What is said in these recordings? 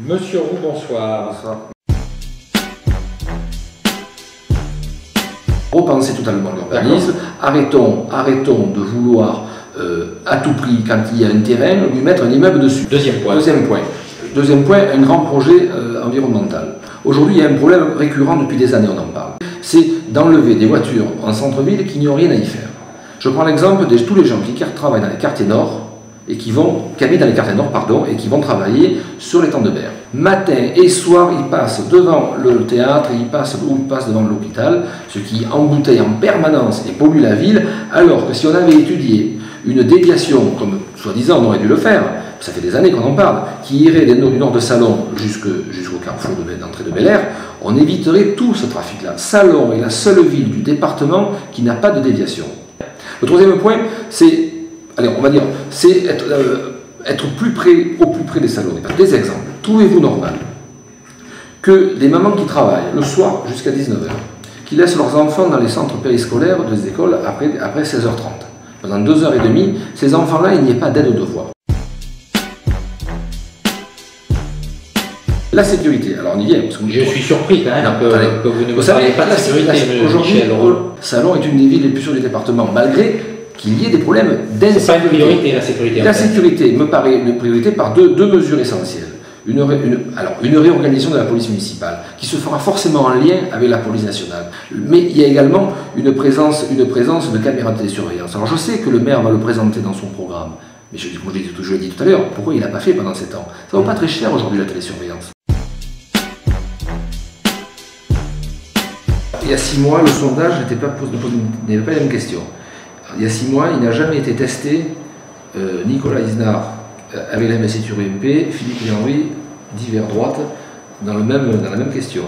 Monsieur Roux, bonsoir. Bonsoir. Repensez totalement l'urbanisme, arrêtons de vouloir à tout prix, quand il y a un terrain, lui mettre un immeuble dessus. Deuxième point. Deuxième point, un grand projet environnemental. Aujourd'hui, il y a un problème récurrent depuis des années, on en parle. C'est d'enlever des voitures en centre-ville qui n'ont rien à y faire. Je prends l'exemple de tous les gens qui travaillent dans les quartiers nord, et qui habitent dans les quartiers nord, et qui vont travailler sur l'étang de Berre. Matin et soir, ils passent devant le théâtre, ils passent devant l'hôpital, ce qui embouteille en permanence et pollue la ville, alors que si on avait étudié une déviation, comme soi-disant on aurait dû le faire, ça fait des années qu'on en parle, qui irait du nord de Salon jusqu'au carrefour d'entrée de Bel-Air, on éviterait tout ce trafic-là. Salon est la seule ville du département qui n'a pas de déviation. Le troisième point, c'est être au plus près des salons. Des exemples. Trouvez-vous normal que des mamans qui travaillent le soir jusqu'à 19h, qui laissent leurs enfants dans les centres périscolaires des écoles après 16h30. Pendant 2h30, ces enfants-là, il n'y ait pas d'aide aux devoirs. La sécurité, alors on y vient. Parce que je suis surpris quand même que vous ne me parlez pas de sécurité. Aujourd'hui, Salon est une des villes les plus sûres du département, malgré qu'il y ait des problèmes d'insécurité. C'est pas une priorité, la sécurité. La sécurité me paraît une priorité par deux mesures essentielles. Une réorganisation de la police municipale, qui se fera forcément en lien avec la police nationale. Mais il y a également une présence de caméras de télésurveillance. Alors je sais que le maire va le présenter dans son programme, mais je l'ai dit tout à l'heure, pourquoi il ne l'a pas fait pendant 7 ans? Ça ne vaut pas très cher aujourd'hui la télésurveillance. Il y a 6 mois, le sondage n'avait pas la même question. Il y a 6 mois, il n'a jamais été testé Nicolas Isnard avec l'investiture UMP, Philippe Henry, divers droite, dans la même question.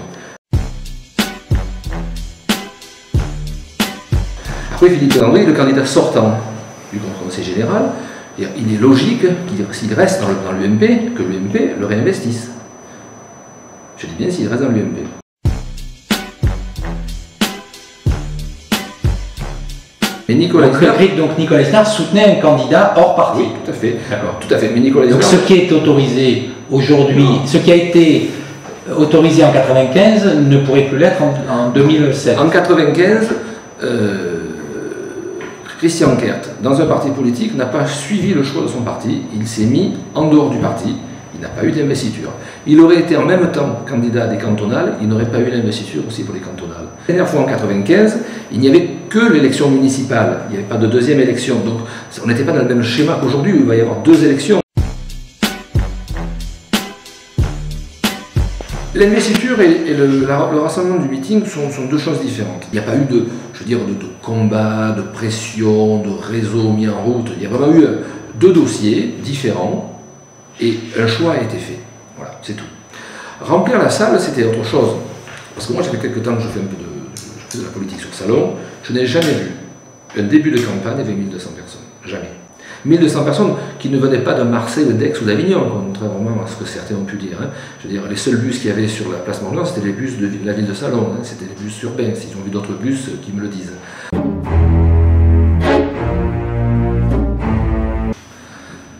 Après Philippe Henry, le candidat sortant du Conseil général, il est logique s'il reste dans l'UMP, que l'UMP le réinvestisse. Je dis bien s'il reste dans l'UMP. Donc Nicolas Isnard soutenait un candidat hors parti. Oui, tout à fait. D'accord. Tout à fait. Mais Nicolas Isnard... Donc ce qui est autorisé aujourd'hui, ce qui a été autorisé en 1995 ne pourrait plus l'être en 2007. En 1995, Christian Kert, dans un parti politique, n'a pas suivi le choix de son parti. Il s'est mis en dehors du parti. Il n'a pas eu d'investiture. Il aurait été en même temps candidat à des cantonales, il n'aurait pas eu l'investiture aussi pour les cantonales. La dernière fois en 1995, il n'y avait que l'élection municipale, il n'y avait pas de deuxième élection, donc on n'était pas dans le même schéma qu'aujourd'hui où il va y avoir 2 élections. L'investiture et le rassemblement du meeting sont 2 choses différentes. Il n'y a pas eu de combat, de pression, de réseau mis en route, il y a vraiment eu 2 dossiers différents et un choix a été fait. Voilà, c'est tout. Remplir la salle, c'était autre chose. Parce que moi, ça fait quelques temps que je fais de la politique sur Salon. Je n'ai jamais vu un début de campagne avec 1200 personnes. Jamais. 1200 personnes qui ne venaient pas de Marseille, d'Aix ou d'Avignon, contrairement à ce que certains ont pu dire. Hein. Je veux dire, les seuls bus qu'il y avait sur la place Morgan, c'était les bus de la ville de Salon. Hein. C'était les bus urbains. S'ils ont vu d'autres bus, qui me le disent.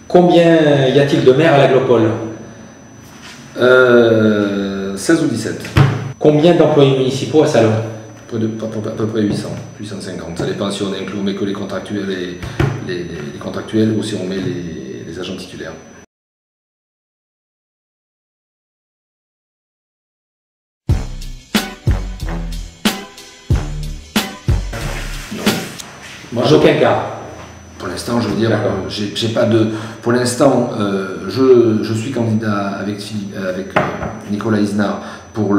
Combien y a-t-il de maires à l'Aglopole? 16 ou 17. Combien d'employés municipaux à Salon? À peu près 800, 850. Ça dépend si on inclut que les contractuels, les contractuels ou si on met les agents titulaires. Non. Moi, aucun cas. Pour l'instant, je veux dire, j'ai pas de. Pour l'instant, je suis candidat avec Nicolas Isnard pour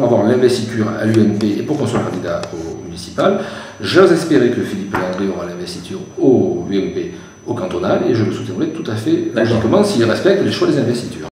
avoir l'investiture à l'UMP et pour qu'on soit candidat au municipal. J'ose espérer que Philippe Landry aura l'investiture au UMP, au cantonal, et je le soutiendrai tout à fait logiquement s'il respecte les choix des investitures.